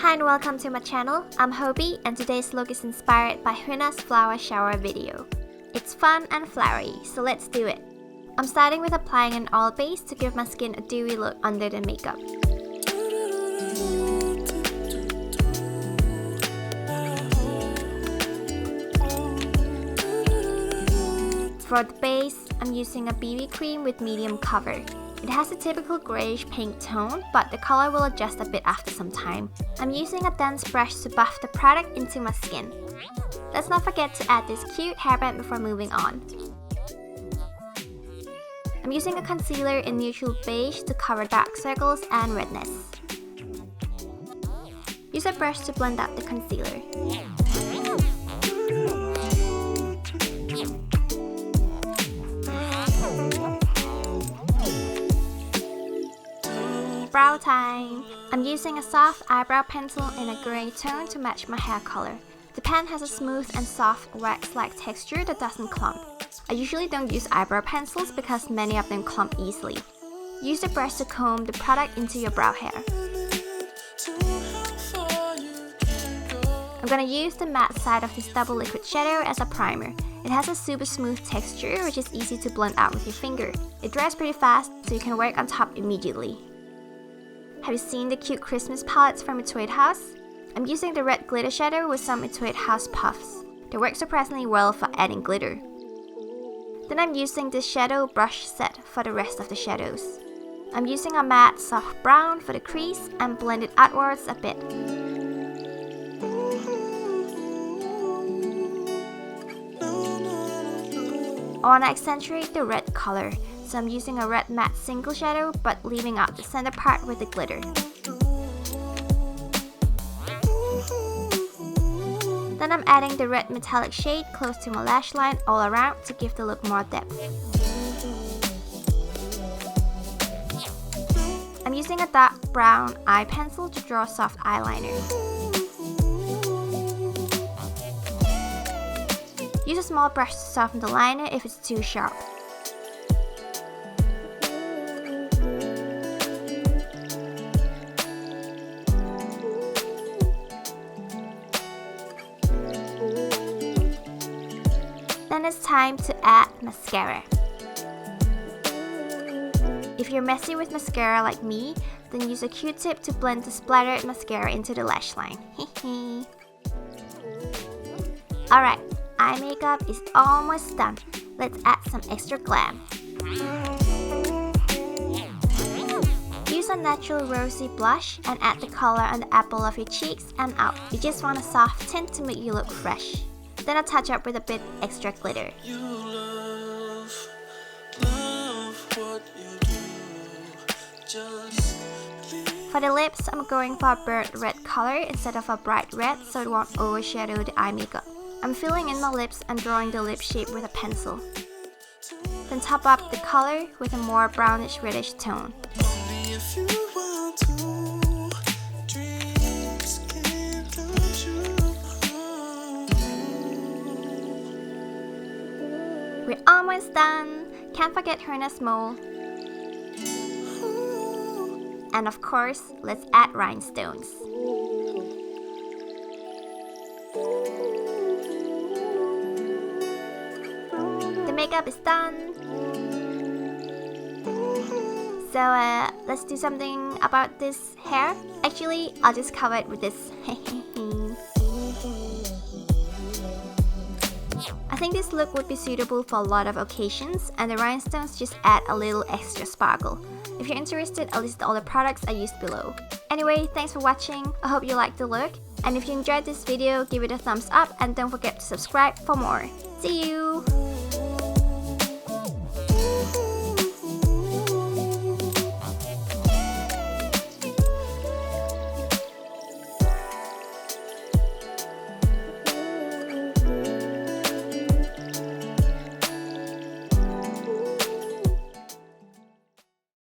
Hi and welcome to my channel. I'm Hopy and today's look is inspired by Hyuna's flower shower video. It's fun and flowery, so let's do it. I'm starting with applying an oil base to give my skin a dewy look under the makeup. For the base, I'm using a BB cream with medium cover. It has a typical grayish pink tone, but the color will adjust a bit after some time. I'm using a dense brush to buff the product into my skin. Let's not forget to add this cute hairband before moving on. I'm using a concealer in neutral beige to cover dark circles and redness. Use a brush to blend out the concealer. Brow time! I'm using a soft eyebrow pencil in a grey tone to match my hair color. The pen has a smooth and soft wax-like texture that doesn't clump. I usually don't use eyebrow pencils because many of them clump easily. Use the brush to comb the product into your brow hair. I'm gonna use the matte side of this double liquid shadow as a primer. It has a super smooth texture which is easy to blend out with your finger. It dries pretty fast so you can work on top immediately. Have you seen the cute Christmas palettes from Etude House? I'm using the red glitter shadow with some Etude House puffs. They work surprisingly well for adding glitter. Then I'm using this shadow brush set for the rest of the shadows. I'm using a matte soft brown for the crease and blend it outwards a bit. I want to accentuate the red color, so I'm using a red matte single shadow but leaving out the center part with the glitter. Then I'm adding the red metallic shade close to my lash line all around to give the look more depth. I'm using a dark brown eye pencil to draw a soft eyeliner. Use a small brush to soften the liner if it's too sharp. Then it's time to add mascara. If you're messy with mascara like me, then use a Q-tip to blend the splattered mascara into the lash line. Alright, eye makeup is almost done. Let's add some extra glam. Use a natural rosy blush and add the color on the apple of your cheeks and out. You just want a soft tint to make you look fresh. Then I'll touch up with a bit extra glitter. For the lips, I'm going for a burnt red color instead of a bright red so it won't overshadow the eye makeup. I'm filling in my lips and drawing the lip shape with a pencil. Then top up the color with a more brownish reddish tone. We're almost done! Can't forget Hyuna's mole. And of course, let's add rhinestones. The makeup is done. So let's do something about this hair. Actually, I'll just cover it with this. I think this look would be suitable for a lot of occasions, and the rhinestones just add a little extra sparkle. If you're interested, I'll list all the products I used below. Anyway, thanks for watching. I hope you liked the look. And if you enjoyed this video, give it a thumbs up and don't forget to subscribe for more. See you!